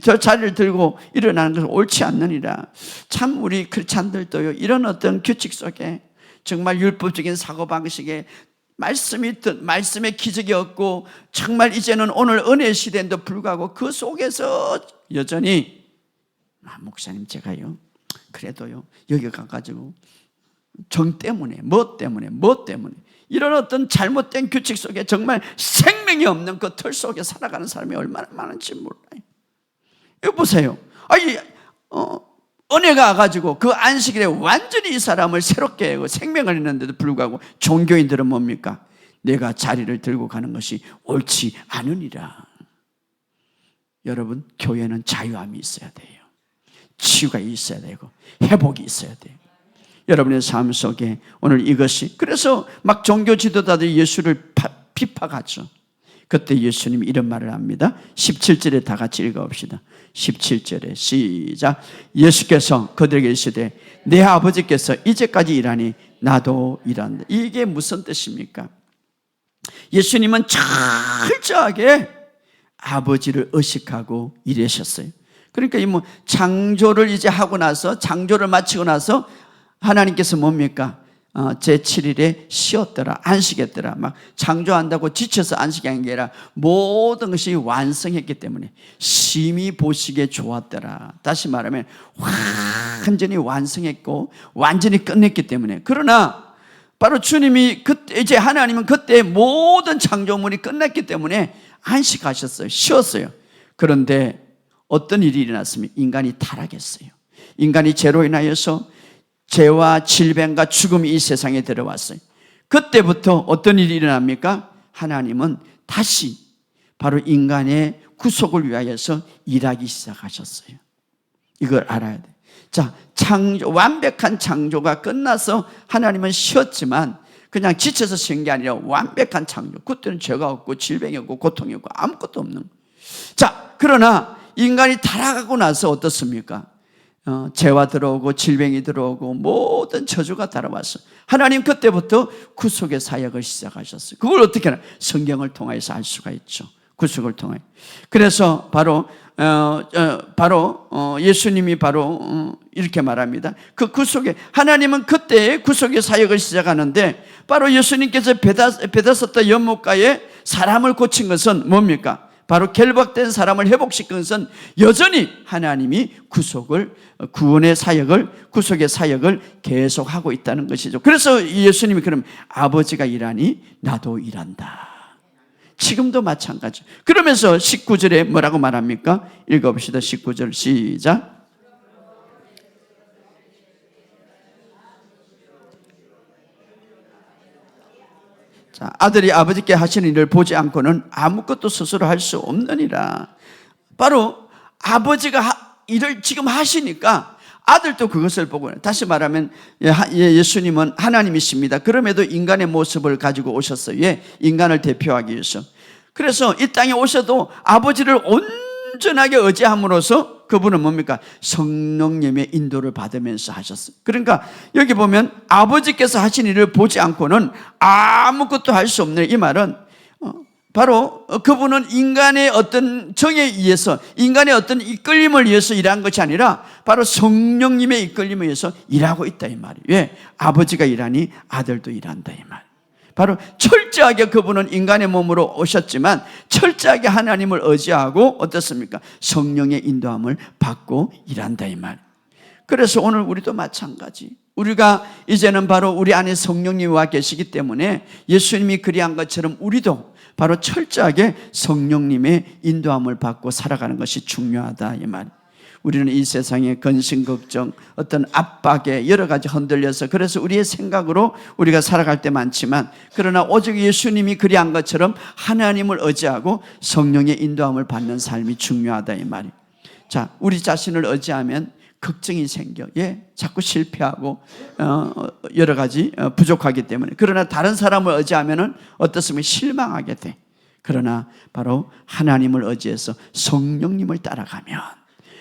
저 자리를 들고 일어나는 것은 옳지 않느니라. 참 우리 크리스찬들도요, 이런 어떤 규칙 속에 정말 율법적인 사고방식에 말씀에 기적이 없고 정말 이제는 오늘 은혜 시대인데도 불구하고 그 속에서 여전히 목사님 제가요 그래도요 여기 가가지고 정 때문에 뭐 때문에 이런 어떤 잘못된 규칙 속에 정말 생명이 없는 그 틀 속에 살아가는 사람이 얼마나 많은지 몰라요. 이거 보세요. 은혜가 와가지고 그 안식일에 완전히 이 사람을 새롭게 하고 생명을 했는데도 불구하고 종교인들은 뭡니까? 내가 자리를 들고 가는 것이 옳지 않으니라. 여러분, 교회는 자유함이 있어야 돼요. 치유가 있어야 되고 회복이 있어야 돼요. 여러분의 삶 속에 오늘 이것이, 그래서 막 종교 지도자들이 예수를 비판하죠. 그때 예수님이 이런 말을 합니다. 17절에 다 같이 읽어봅시다. 17절에 시작. 예수께서 그들에게 이르시되 내 아버지께서 이제까지 일하니 나도 일한다. 이게 무슨 뜻입니까? 예수님은 철저하게 아버지를 의식하고 일하셨어요. 그러니까 이 창조를 이제 하고 나서, 창조를 마치고 나서 하나님께서 뭡니까? 제7일에 쉬었더라, 안식했더라. 막 창조한다고 지쳐서 안식한 게 아니라 모든 것이 완성했기 때문에 심히 보시기에 좋았더라. 다시 말하면 완전히 완성했고 완전히 끝냈기 때문에. 그러나 바로 주님이 그때, 이제 하나님은 그때 모든 창조물이 끝났기 때문에 안식하셨어요. 쉬었어요. 그런데 어떤 일이 일어났으면 인간이 타락했어요. 인간이 죄로 인하여서 죄와 질병과 죽음이 이 세상에 들어왔어요. 그때부터 어떤 일이 일어납니까? 하나님은 다시 바로 인간의 구속을 위하여서 일하기 시작하셨어요. 이걸 알아야 돼. 자, 완벽한 창조가 끝나서 하나님은 쉬었지만 그냥 지쳐서 쉰 게 아니라 완벽한 창조. 그때는 죄가 없고 질병이 없고 고통이 없고 아무것도 없는 거예요. 자, 그러나 인간이 타락하고 나서 어떻습니까? 죄와 들어오고 질병이 들어오고 모든 저주가 따라왔어요. 하나님 그때부터 구속의 사역을 시작하셨어요. 그걸 어떻게 하나? 성경을 통해서 알 수가 있죠. 구속을 통해. 그래서 바로 예수님이 바로 이렇게 말합니다. 그 구속의, 하나님은 그때 구속의 사역을 시작하는데 바로 예수님께서 베다스다 연못가에 사람을 고친 것은 뭡니까? 바로 결박된 사람을 회복시킨 것은 여전히 하나님이 구원의 사역을, 구속의 사역을 계속하고 있다는 것이죠. 그래서 예수님이 그럼 아버지가 일하니 나도 일한다. 지금도 마찬가지. 그러면서 19절에 뭐라고 말합니까? 읽어봅시다. 19절 시작. 자, 아들이 아버지께 하시는 일을 보지 않고는 아무것도 스스로 할 수 없느니라. 바로 아버지가 일을 지금 하시니까 아들도 그것을 보고, 다시 말하면 예수님은 하나님이십니다. 그럼에도 인간의 모습을 가지고 오셨어요. 왜? 인간을 대표하기 위해서. 그래서 이 땅에 오셔도 아버지를 온전하게 의지함으로써 그분은 뭡니까? 성령님의 인도를 받으면서 하셨어요. 그러니까 여기 보면 아버지께서 하신 일을 보지 않고는 아무것도 할 수 없는, 이 말은 바로 그분은 인간의 어떤 정에 의해서, 인간의 어떤 이끌림을 위해서 일한 것이 아니라 바로 성령님의 이끌림을 위해서 일하고 있다 이 말이에요. 왜? 아버지가 일하니 아들도 일한다 이 말. 바로 철저하게 그분은 인간의 몸으로 오셨지만 철저하게 하나님을 의지하고 어떻습니까? 성령의 인도함을 받고 일한다 이 말. 그래서 오늘 우리도 마찬가지. 우리가 이제는 바로 우리 안에 성령님이 와 계시기 때문에 예수님이 그리한 것처럼 우리도 바로 철저하게 성령님의 인도함을 받고 살아가는 것이 중요하다 이 말. 우리는 이 세상의 근심 걱정, 어떤 압박에 여러 가지 흔들려서 그래서 우리의 생각으로 우리가 살아갈 때 많지만, 그러나 오직 예수님이 그리한 것처럼 하나님을 의지하고 성령의 인도함을 받는 삶이 중요하다 이 말이에요. 자, 우리 자신을 의지하면 걱정이 생겨. 자꾸 실패하고 여러 가지 부족하기 때문에. 그러나 다른 사람을 의지하면은 어떻습니까? 실망하게 돼. 그러나 바로 하나님을 의지해서 성령님을 따라가면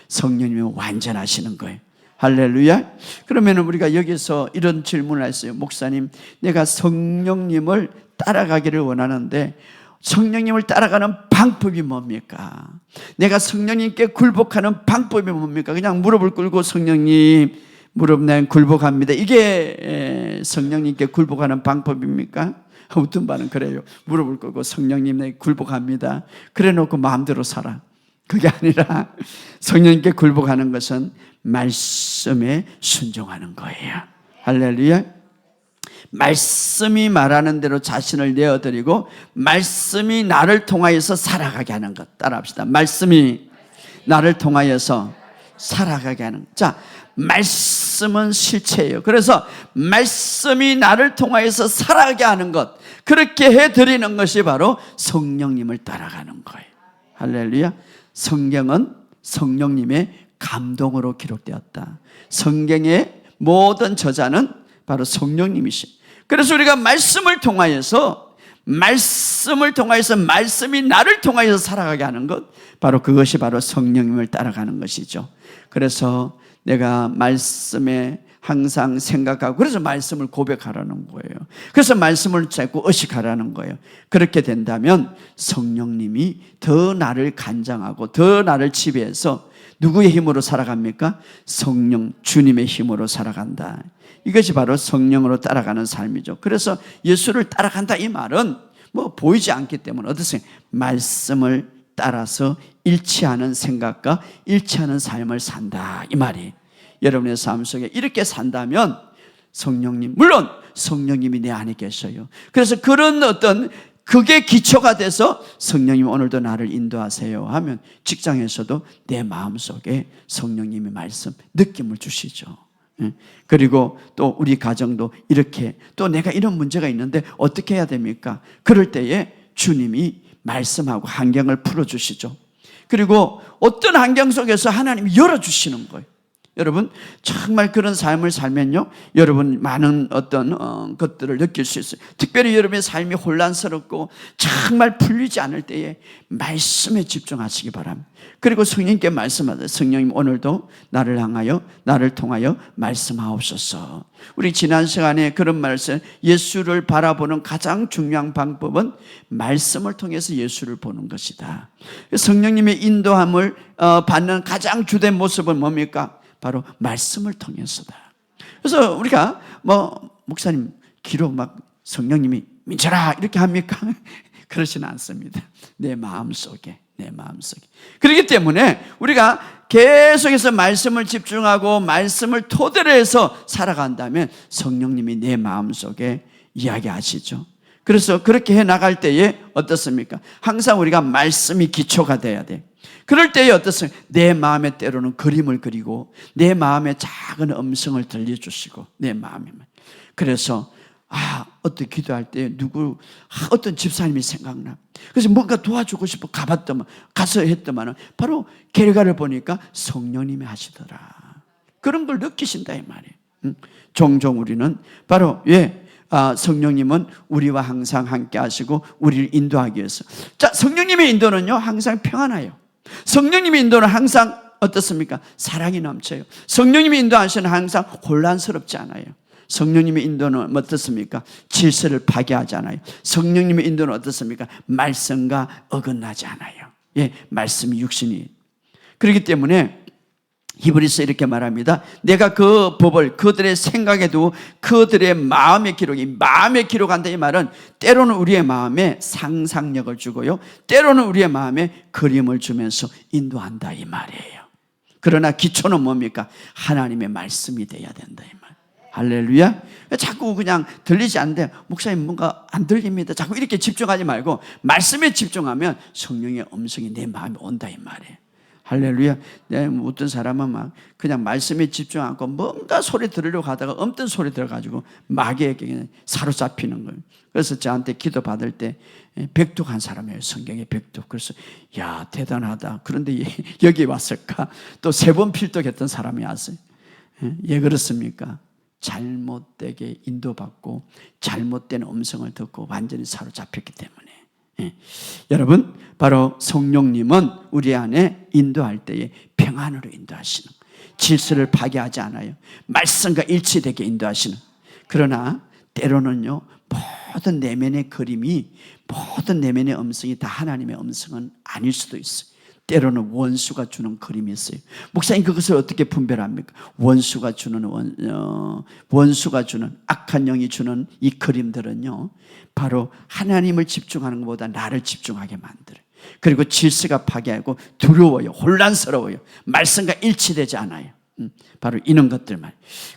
성령님이 완전하시는 거예요. 할렐루야. 그러면 우리가 여기서 이런 질문을 했어요. 목사님, 내가 성령님을 따라가기를 원하는데 성령님을 따라가는 방법이 뭡니까? 내가 성령님께 굴복하는 방법이 뭡니까? 그냥 무릎을 꿇고 성령님 무릎 내 굴복합니다. 이게 성령님께 굴복하는 방법입니까? 어떤 반은 그래요. 무릎을 꿇고 성령님 내 굴복합니다. 그래 놓고 마음대로 살아. 그게 아니라 성령님께 굴복하는 것은 말씀에 순종하는 거예요. 할렐루야. 말씀이 말하는 대로 자신을 내어드리고 말씀이 나를 통하여서 살아가게 하는 것. 따라합시다. 말씀이 나를 통하여서 살아가게 하는 것. 자, 말씀은 실체예요. 그래서 말씀이 나를 통하여서 살아가게 하는 것, 그렇게 해드리는 것이 바로 성령님을 따라가는 거예요. 할렐루야. 성경은 성령님의 감동으로 기록되었다. 성경의 모든 저자는 바로 성령님이시. 그래서 우리가 말씀을 통하여서 말씀이 나를 통하여서 살아가게 하는 것, 바로 그것이 바로 성령님을 따라가는 것이죠. 그래서 내가 말씀에 항상 생각하고, 그래서 말씀을 고백하라는 거예요. 그래서 말씀을 자꾸 의식하라는 거예요. 그렇게 된다면 성령님이 더 나를 간장하고 더 나를 지배해서 누구의 힘으로 살아갑니까? 성령 주님의 힘으로 살아간다. 이것이 바로 성령으로 따라가는 삶이죠. 그래서 예수를 따라간다 이 말은 뭐 보이지 않기 때문에 어떠세요? 말씀을 따라서 일치하는 생각과 일치하는 삶을 산다 이 말이. 여러분의 삶 속에 이렇게 산다면 성령님, 물론 성령님이 내 안에 계셔요. 그래서 그런 어떤 그게 기초가 돼서 성령님 오늘도 나를 인도하세요 하면 직장에서도 내 마음속에 성령님의 말씀, 느낌을 주시죠. 그리고 또 우리 가정도 이렇게, 또 내가 이런 문제가 있는데 어떻게 해야 됩니까? 그럴 때에 주님이 말씀하고 환경을 풀어주시죠. 그리고 어떤 환경 속에서 하나님이 열어주시는 거예요. 여러분 정말 그런 삶을 살면요, 여러분 많은 어떤 것들을 느낄 수 있어요. 특별히 여러분의 삶이 혼란스럽고 정말 풀리지 않을 때에 말씀에 집중하시기 바랍니다. 그리고 성령님께 말씀하세요. 성령님 오늘도 나를 향하여, 나를 통하여 말씀하옵소서. 우리 지난 시간에 그런 말씀, 예수를 바라보는 가장 중요한 방법은 말씀을 통해서 예수를 보는 것이다. 성령님의 인도함을 받는 가장 주된 모습은 뭡니까? 바로 말씀을 통해서다. 그래서 우리가 목사님 기로 막 성령님이 민철아 이렇게 합니까? 그러지는 않습니다. 내 마음속에. 그렇기 때문에 우리가 계속해서 말씀을 집중하고 말씀을 토대로 해서 살아간다면 성령님이 내 마음속에 이야기하시죠. 그래서 그렇게 해 나갈 때에 어떻습니까? 항상 우리가 말씀이 기초가 돼야 돼. 그럴 때에 어떻습니까? 내 마음에 때로는 그림을 그리고 내 마음에 작은 음성을 들려주시고 내 마음에만. 그래서 어떤 기도할 때 어떤 집사님이 생각나. 그래서 뭔가 도와주고 싶어 가서 했더만 바로 결과를 보니까 성령님이 하시더라. 그런 걸 느끼신다 이 말이에요. 종종 우리는 바로 성령님은 우리와 항상 함께 하시고 우리를 인도하기 위해서. 자, 성령님의 인도는요 항상 평안해요. 성령님의 인도는 항상 어떻습니까? 사랑이 넘쳐요. 성령님의 인도하시는 항상 혼란스럽지 않아요. 성령님의 인도는 어떻습니까? 질서를 파괴하지 않아요. 성령님의 인도는 어떻습니까? 말씀과 어긋나지 않아요. 말씀이 육신이. 그렇기 때문에 히브리서 이렇게 말합니다. 내가 그 법을 그들의 생각에 두고 그들의 마음의 기록한다 이 말은 때로는 우리의 마음에 상상력을 주고요, 때로는 우리의 마음에 그림을 주면서 인도한다 이 말이에요. 그러나 기초는 뭡니까? 하나님의 말씀이 돼야 된다 이 말. 할렐루야. 자꾸 그냥 들리지 않는데 목사님 뭔가 안 들립니다. 자꾸 이렇게 집중하지 말고 말씀에 집중하면 성령의 음성이 내 마음에 온다 이 말이에요. 할렐루야. 어떤 사람은 막 그냥 말씀에 집중 않고 뭔가 소리 들으려고 하다가 엄떤 소리 들어가지고 마귀에게 사로잡히는 거예요. 그래서 저한테 기도 받을 때 백독한 사람이에요. 성경의 백독. 그래서 야 대단하다. 그런데 여기 왔을까? 또 3번 필독했던 사람이 왔어요. 예, 그렇습니까? 잘못되게 인도받고 잘못된 음성을 듣고 완전히 사로잡혔기 때문에. 여러분 바로 성령님은 우리 안에 인도할 때에 평안으로 인도하시는, 질서를 파괴하지 않아요. 말씀과 일치되게 인도하시는. 그러나 때로는요 모든 내면의 그림이, 모든 내면의 음성이 다 하나님의 음성은 아닐 수도 있어요. 때로는 원수가 주는 그림이 있어요. 목사님 그것을 어떻게 분별합니까? 원수가 주는 악한 영이 주는 이 그림들은요 바로 하나님을 집중하는 것보다 나를 집중하게 만들어요. 그리고 질서가 파괴하고 두려워요. 혼란스러워요. 말씀과 일치되지 않아요. 바로 이런 것들만.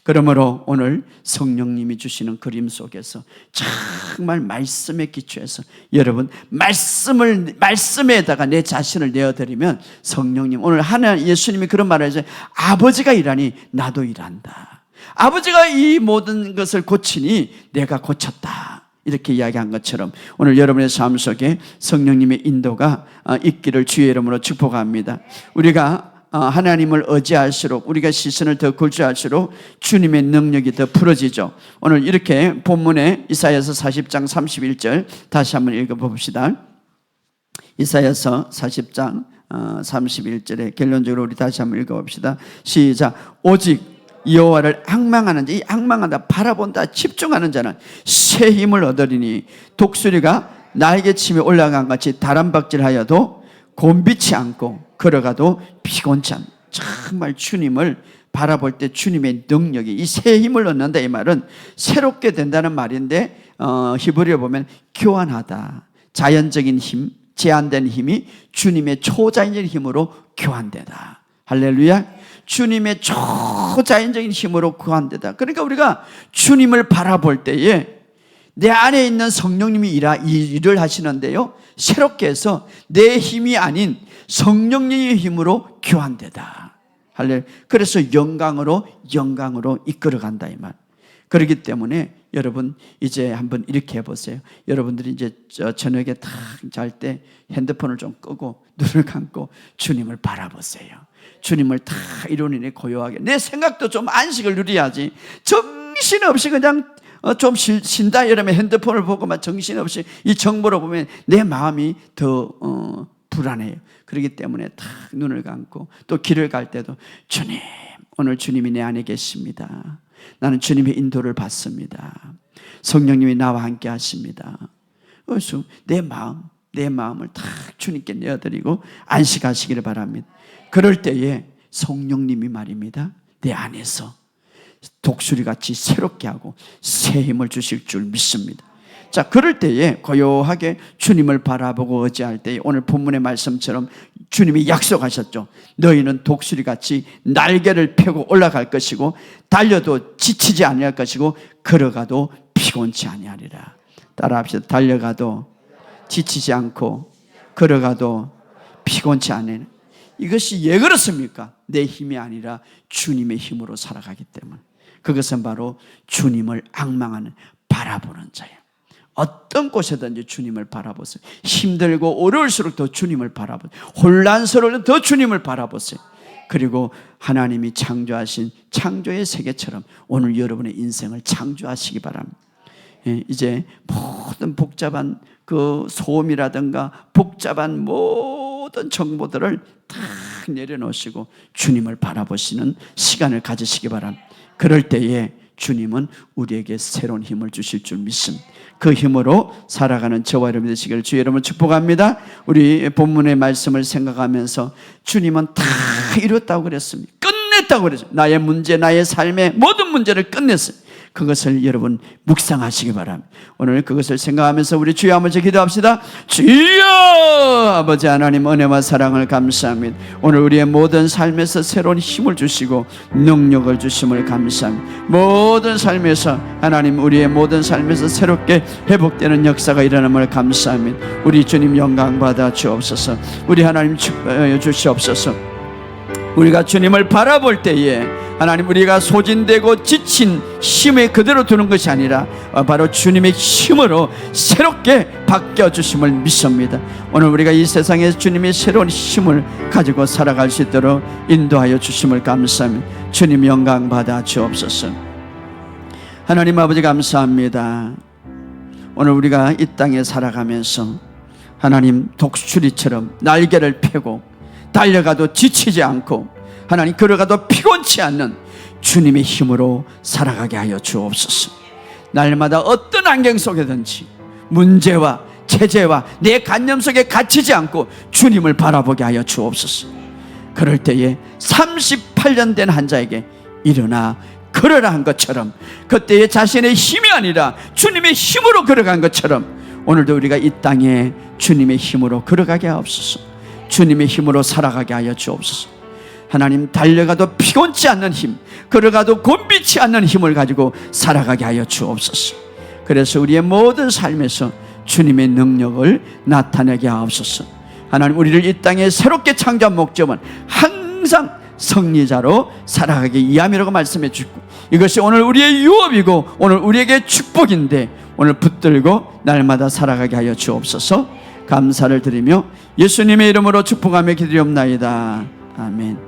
그러므로 오늘 성령님이 주시는 그림 속에서 정말 말씀에 기초해서 여러분 말씀에다가 내 자신을 내어드리면 성령님, 오늘 예수님이 그런 말을 하죠. 아버지가 일하니 나도 일한다. 아버지가 이 모든 것을 고치니 내가 고쳤다. 이렇게 이야기한 것처럼 오늘 여러분의 삶 속에 성령님의 인도가 있기를 주의 이름으로 축복합니다. 우리가 하나님을 의지할수록, 우리가 시선을 더 굴절할수록 주님의 능력이 더 풀어지죠. 오늘 이렇게 본문에 이사야서 40장 31절 다시 한번 읽어봅시다. 이사야서 40장 31절에 결론적으로 우리 다시 한번 읽어봅시다. 시작. 오직 여호와를 앙망하는 자, 이 앙망한다, 바라본다, 집중하는 자는 새 힘을 얻으리니 독수리가 날개침에 올라간 같이 다람박질하여도 곤비치 않고 걸어가도 피곤치 않다. 정말 주님을 바라볼 때 주님의 능력이, 이 새 힘을 얻는다, 이 말은 새롭게 된다는 말인데 히브리어 보면 교환하다, 자연적인 힘, 제한된 힘이 주님의 초자연적인 힘으로 교환되다. 할렐루야. 주님의 초자연적인 힘으로 교환되다. 그러니까 우리가 주님을 바라볼 때에 내 안에 있는 성령님이 일을 하시는데요, 새롭게 해서 내 힘이 아닌 성령님의 힘으로 교환되다. 할렐루야. 그래서 영광으로 이끌어간다, 이 말. 그렇기 때문에 여러분 이제 한번 이렇게 해보세요. 여러분들이 이제 저녁에 딱 잘 때 핸드폰을 좀 끄고 눈을 감고 주님을 바라보세요. 주님을 다 이론이네 고요하게, 내 생각도 좀 안식을 누려야지. 정신없이 그냥 좀 쉰다 이러면 핸드폰을 보고만 정신없이 이 정보를 보면 내 마음이 더 불안해요. 그렇기 때문에 딱 눈을 감고 또 길을 갈 때도 주님, 오늘 주님이 내 안에 계십니다. 나는 주님의 인도를 받습니다. 성령님이 나와 함께 하십니다. 그래서 내 마음을 딱 주님께 내어드리고 안식하시기를 바랍니다. 그럴 때에 성령님이 말입니다, 내 안에서 독수리같이 새롭게 하고 새 힘을 주실 줄 믿습니다. 자, 그럴 때에 고요하게 주님을 바라보고 의지할 때에 오늘 본문의 말씀처럼 주님이 약속하셨죠. 너희는 독수리같이 날개를 펴고 올라갈 것이고 달려도 지치지 아니할 것이고 걸어가도 피곤치 아니하리라. 따라합시다. 달려가도 지치지 않고 걸어가도 피곤치 아니하리라. 이것이 왜 그렇습니까? 내 힘이 아니라 주님의 힘으로 살아가기 때문에. 그것은 바로 주님을 앙망하는, 바라보는 자예요. 어떤 곳에든지 주님을 바라보세요. 힘들고 어려울수록 더 주님을 바라보세요. 혼란스러울 때 더 주님을 바라보세요. 그리고 하나님이 창조하신 창조의 세계처럼 오늘 여러분의 인생을 창조하시기 바랍니다. 이제 모든 복잡한 그 소음이라든가 복잡한 모든 정보들을 다 내려놓으시고 주님을 바라보시는 시간을 가지시기 바랍니다. 그럴 때에 주님은 우리에게 새로운 힘을 주실 줄 믿습니다. 그 힘으로 살아가는 저와 여러분 되시기를 주 여러분 축복합니다. 우리 본문의 말씀을 생각하면서 주님은 다 이뤘다고 그랬습니다. 끝냈다고 그랬어요. 나의 문제, 나의 삶의 모든 문제를 끝냈어요. 그것을 여러분 묵상하시기 바랍니다. 오늘 그것을 생각하면서 우리 주여 한번 기도합시다. 주여, 아버지 하나님 은혜와 사랑을 감사합니다. 오늘 우리의 모든 삶에서 새로운 힘을 주시고 능력을 주심을 감사합니다. 모든 삶에서 하나님, 우리의 모든 삶에서 새롭게 회복되는 역사가 일어남을 감사합니다. 우리 주님 영광 받아 주옵소서. 우리 하나님 축복해 주시옵소서. 우리가 주님을 바라볼 때에 하나님, 우리가 소진되고 지친 힘에 그대로 두는 것이 아니라 바로 주님의 힘으로 새롭게 바뀌어 주심을 믿습니다. 오늘 우리가 이 세상에 주님의 새로운 힘을 가지고 살아갈 수 있도록 인도하여 주심을 감사합니다. 주님 영광 받아 주옵소서. 하나님 아버지 감사합니다. 오늘 우리가 이 땅에 살아가면서 하나님 독수리처럼 날개를 펴고 달려가도 지치지 않고 하나님 걸어가도 피곤치 않는 주님의 힘으로 살아가게 하여 주옵소서. 날마다 어떤 안경 속에든지 문제와 체제와 내 관념 속에 갇히지 않고 주님을 바라보게 하여 주옵소서. 그럴 때에 38년 된 한 자에게 일어나 걸어라 한 것처럼, 그때의 자신의 힘이 아니라 주님의 힘으로 걸어간 것처럼 오늘도 우리가 이 땅에 주님의 힘으로 걸어가게 하옵소서. 주님의 힘으로 살아가게 하여 주옵소서. 하나님, 달려가도 피곤치 않는 힘, 걸어가도 곤비치 않는 힘을 가지고 살아가게 하여 주옵소서. 그래서 우리의 모든 삶에서 주님의 능력을 나타내게 하옵소서. 하나님, 우리를 이 땅에 새롭게 창조한 목적은 항상 승리자로 살아가기 위함이라고 말씀해 주고, 이것이 오늘 우리의 유업이고 오늘 우리에게 축복인데 오늘 붙들고 날마다 살아가게 하여 주옵소서. 감사를 드리며 예수님의 이름으로 축복하며 기도하옵나이다. 아멘.